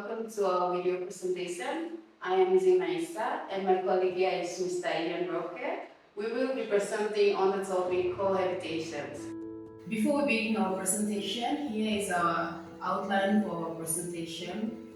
welcome to our video presentation. I am Zina Issa and my colleague here is Mr. Ian Roque. We will be presenting on the topic cohabitation. Before we begin our presentation, here is our outline for our presentation.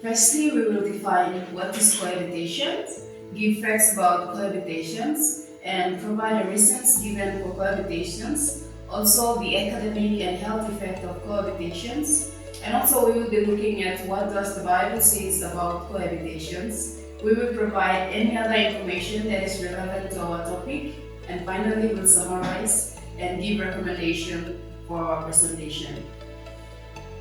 Firstly, we will define what is cohabitation, give facts about cohabitations, and provide a reasons given for cohabitations, also the academic and health effect of cohabitations, and also we will be looking at what does the Bible says about cohabitations. We will provide any other information that is relevant to our topic, and finally we'll summarize and give recommendation for our presentation.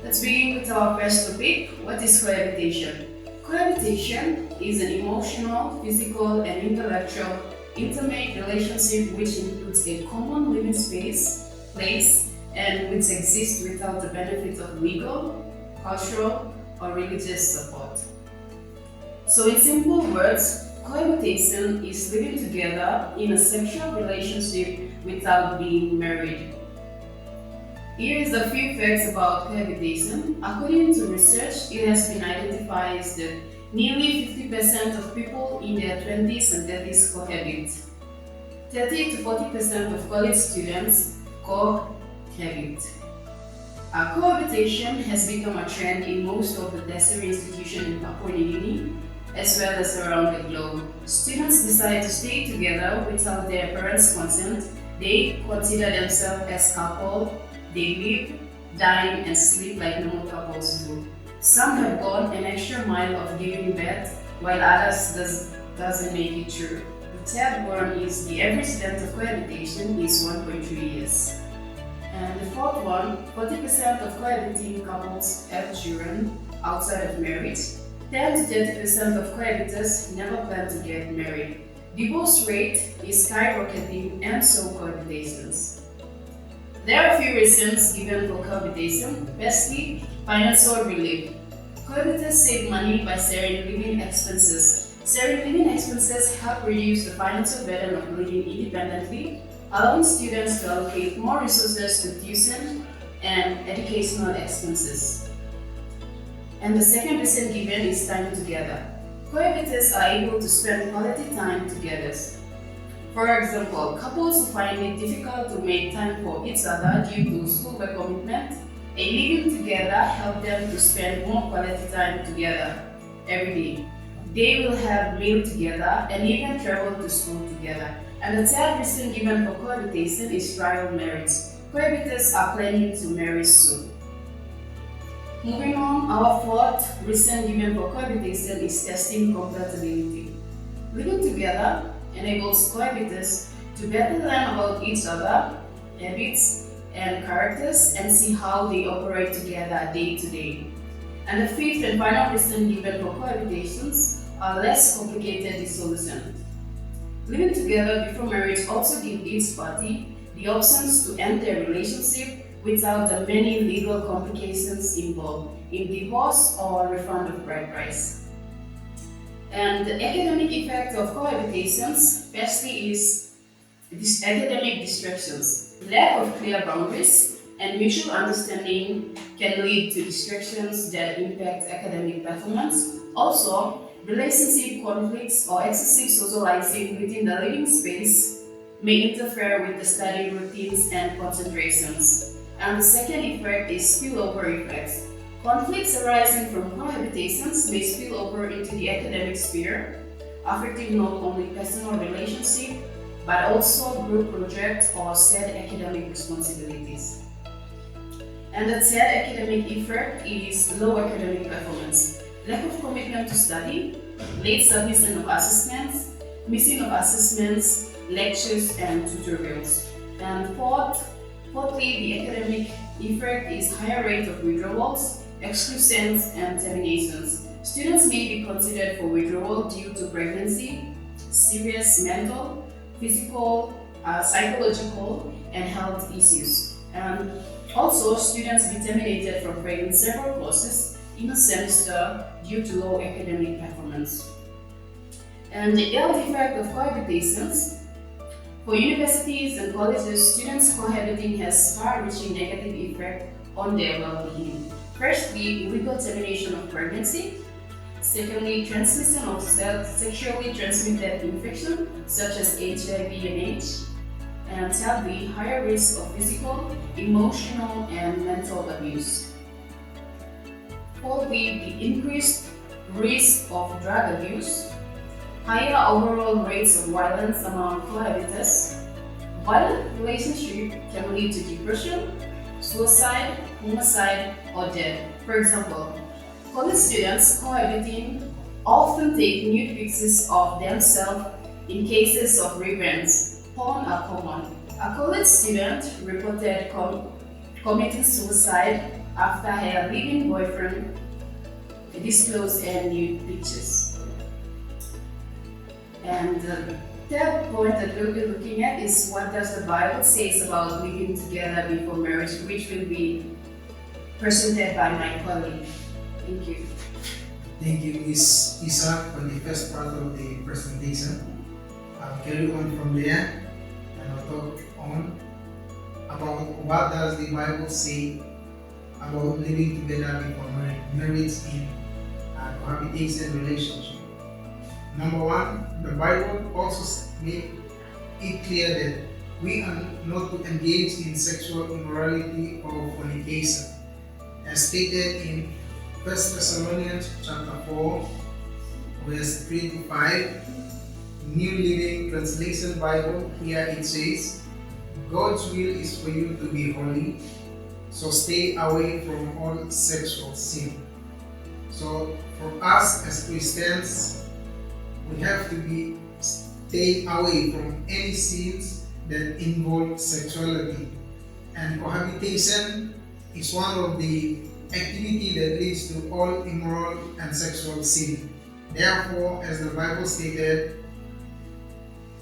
Let's begin with our first topic. What is cohabitation? Cohabitation is an emotional, physical, and intellectual intimate relationship which includes a common living space, place, and which exists without the benefit of legal, cultural, or religious support. So in simple words, cohabitation is living together in a sexual relationship without being married. Here is a few facts about cohabitation. According to research, it has been identified that nearly 50% of people in their 20s and 30s cohabit. 30 to 40% of college students cohabit. Cohabitation has become a trend in most of the tertiary institutions in Papua New Guinea, as well as around the globe. Students decide to stay together without their parents' consent. They consider themselves as couple. They live, dine, and sleep like normal couples do. Some have gone an extra mile of giving birth, while others doesn't make it true. The third one is the average length of cohabitation is 1.3 years. And the fourth one, 40% of cohabiting couples have children outside of marriage. 10 to 30% of cohabitants never plan to get married. Divorce rate is skyrocketing, and so cohabitations. There are a few reasons given for cohabitation. Firstly, financial relief. Cohabitants save money by sharing living expenses. Sharing living expenses help reduce the financial burden of living independently, allowing students to allocate more resources to tuition and educational expenses. And the second reason given is time together. Cohabitants are able to spend quality time together. For example, couples who find it difficult to make time for each other due to schoolwork commitment, living together helps them to spend more quality time together every day. They will have meals together and even travel to school together. And the third reason given for cohabitation is trial marriage. Cohabitants are planning to marry soon. Moving on, our fourth reason given for cohabitation is testing compatibility. Living together enables cohabitants to better learn about each other, habits, and characters, and see how they operate together day to day. And the fifth and final reason given for cohabitations are less complicated dissolution. Living together before marriage also gives each party the options to end their relationship without the many legal complications involved in divorce or refund of bride price. And the academic effect of cohabitations, firstly, is academic distractions. Lack of clear boundaries and mutual understanding can lead to distractions that impact academic performance. Also, relationship conflicts or excessive socializing within the living space may interfere with the study routines and concentrations. And the second effect is spillover effects. Conflicts arising from cohabitations may spill over into the academic sphere, affecting not only personal relationships but also group projects or shared academic responsibilities. And the third academic effect is low academic performance. Lack of commitment to study, late submission of assessments, missing of assessments, lectures, and tutorials. And fourthly, the academic effect is higher rate of withdrawals, exclusions, and terminations. Students may be considered for withdrawal due to pregnancy, serious mental, physical, psychological, and health issues. And also, students be terminated from taking several courses in a semester due to low academic performance. And the health effect of cohabitations. For universities and colleges, students cohabiting has far-reaching negative effect on their well-being. Firstly, legal termination of pregnancy. Secondly, transmission of sexually transmitted infection such as HIV and AIDS. And thirdly, higher risk of physical, emotional, and mental abuse. Fourthly, the increased risk of drug abuse, higher overall rates of violence among cohabitants. Violent relationship can lead to depression, suicide, homicide, or death. For example, college students cohabiting often take nude pictures of themselves in cases of revenge. Porn are common. A college student reported committing suicide after her living boyfriend disclosed her nude pictures. And the third point that we'll be looking at is what does the Bible say about living together before marriage, which will be presented by my colleague. Thank you. Thank you, Ms. Isa, for the first part of the presentation. I'll carry on from there and I'll talk on about what does the Bible say about living together before marriage in a cohabitation relationship. Number one, the Bible also makes it clear that we are not to engage in sexual immorality or fornication, as stated in 1 Thessalonians chapter 4, verse 3 to 5, New Living Translation Bible. Here it says, God's will is for you to be holy, so stay away from all sexual sin. So for us as Christians, we have to stay away from any sins that involve sexuality. And cohabitation is one of the activity that leads to all immoral and sexual sin. Therefore, as the Bible stated,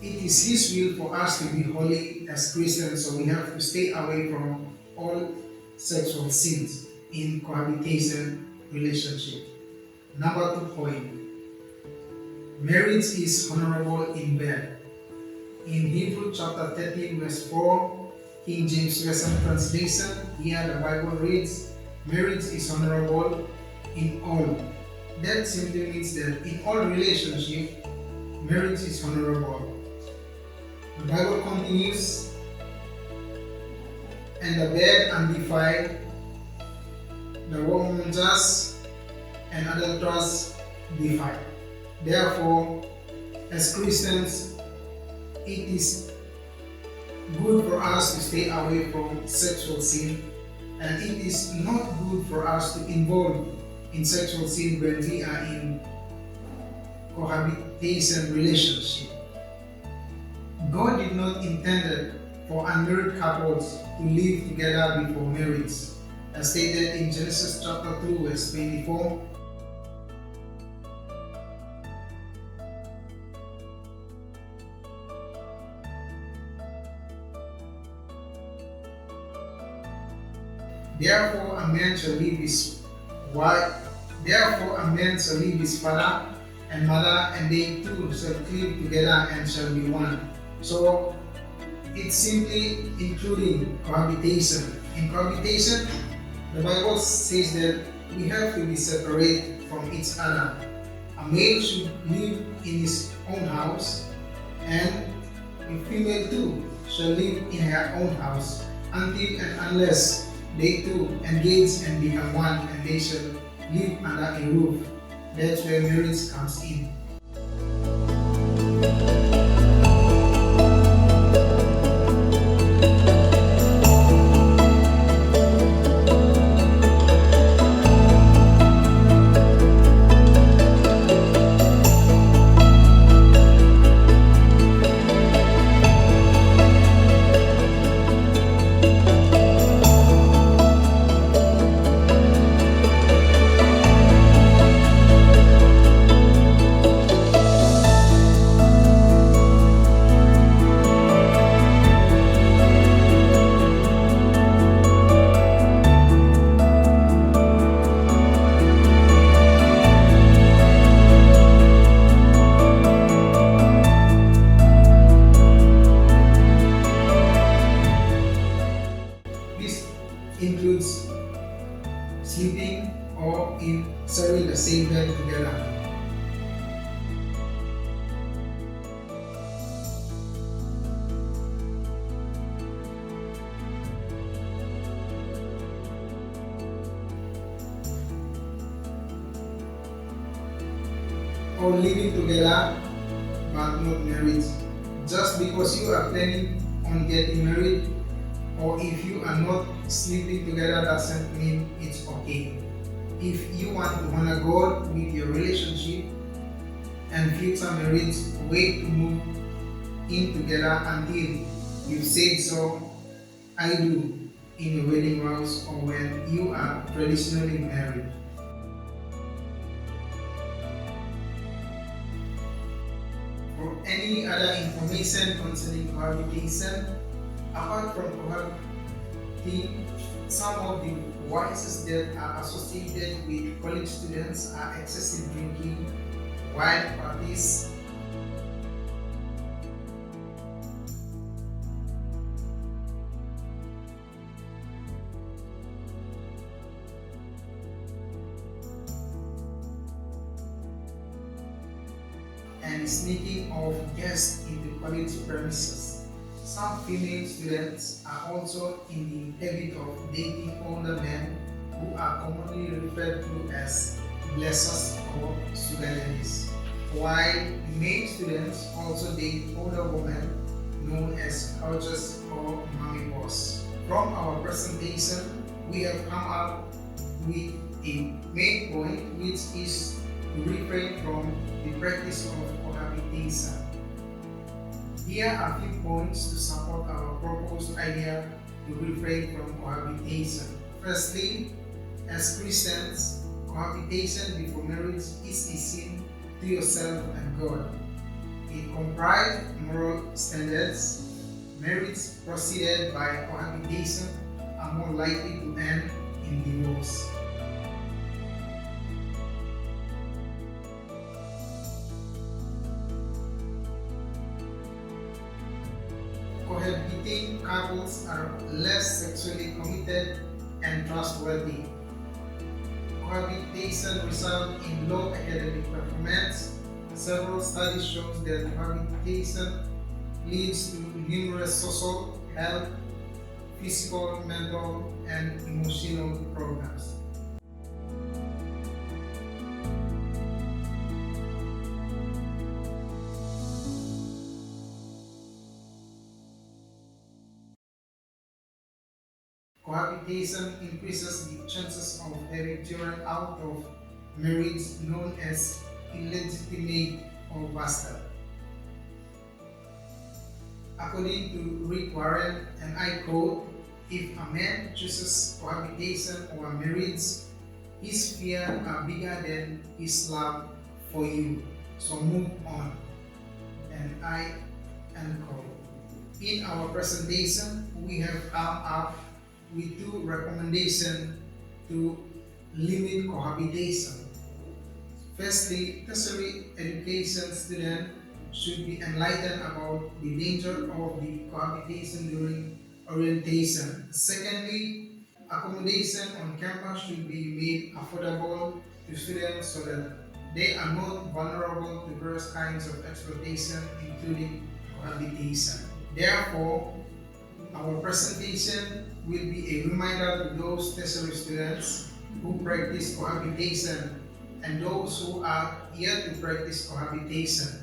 it is His will for us to be holy as Christians, so we have to stay away from all sexual sins in cohabitation relationship. Number 2 point, marriage is honorable in bed. In Hebrew chapter 13 verse 4, King James Version translation, here the Bible reads, marriage is honorable in all. That simply means that in all relationship, marriage is honorable. The Bible continues, and the bed undefiled, the woman's and adulterous defiled. Therefore, as Christians, it is good for us to stay away from sexual sin, and it is not good for us to involve in sexual sin when we are in cohabitation relationship. God did not intend for unmarried couples to live together before marriage, as stated in Genesis chapter 2 verse 24. Therefore a man shall leave his wife, therefore a man shall leave his father and mother, and they two shall cleave together and shall be one. So it's simply including cohabitation. In cohabitation, the Bible says that we have to be separate from each other. A male should live in his own house, and a female too shall live in her own house until and unless they two engage and become one, and they shall live under a roof. That's where marriage comes in. or living together but not married. Just because you are planning on getting married or if you are not sleeping together doesn't mean it's okay. If you want to honor God with your relationship and future marriage, wait to move in together until you said so, I do, in your wedding vows or when you are traditionally married. For any other information concerning cohabitation, apart from cohabiting, some of the vices that are associated with college students are excessive drinking, wild parties, and sneaking of guests into college premises. Some female students are also in the habit of dating older men who are commonly referred to as blessers or sugar daddies, while male students also date older women known as coaches or mommy boss. From our presentation, we have come up with a main point, which is to refrain from the practice of cohabitation. Here are a few points to support our proposed idea to refrain from cohabitation. Firstly, as Christians, cohabitation before marriage is a sin to yourself and God. It comprises moral standards. Marriage preceded by cohabitation are more likely to end in divorce. Cohabiting couples are less sexually committed and trustworthy. Cohabitation results in low academic performance. Several studies show that cohabitation leads to numerous social, health, physical, mental, and emotional problems. Cohabitation increases the chances of having children out of marriage known as illegitimate or bastard. According to Rick Warren, and I quote, if a man chooses cohabitation over marriage, his fears are bigger than his love for you. So move on. And I end quote. In our presentation, we have come up with two recommendations to limit cohabitation. Firstly, tertiary education students should be enlightened about the danger of the cohabitation during orientation. Secondly, accommodation on campus should be made affordable to students so that they are not vulnerable to various kinds of exploitation, including cohabitation. Therefore, our presentation will be a reminder to those tertiary students who practice cohabitation and those who are yet to practice cohabitation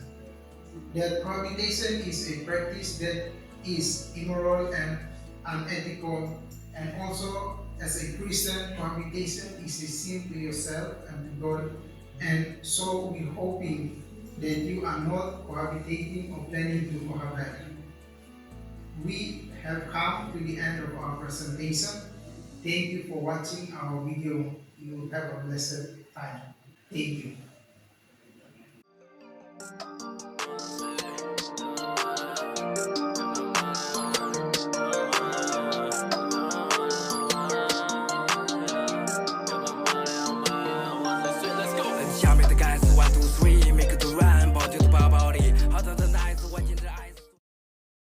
that cohabitation is a practice that is immoral and unethical, and also as a Christian, cohabitation is a sin to yourself and to God, and so we're hoping that you are not cohabitating or planning to cohabit. We have come to the end of our presentation. Thank you for watching our video. You have a blessed time. Thank you.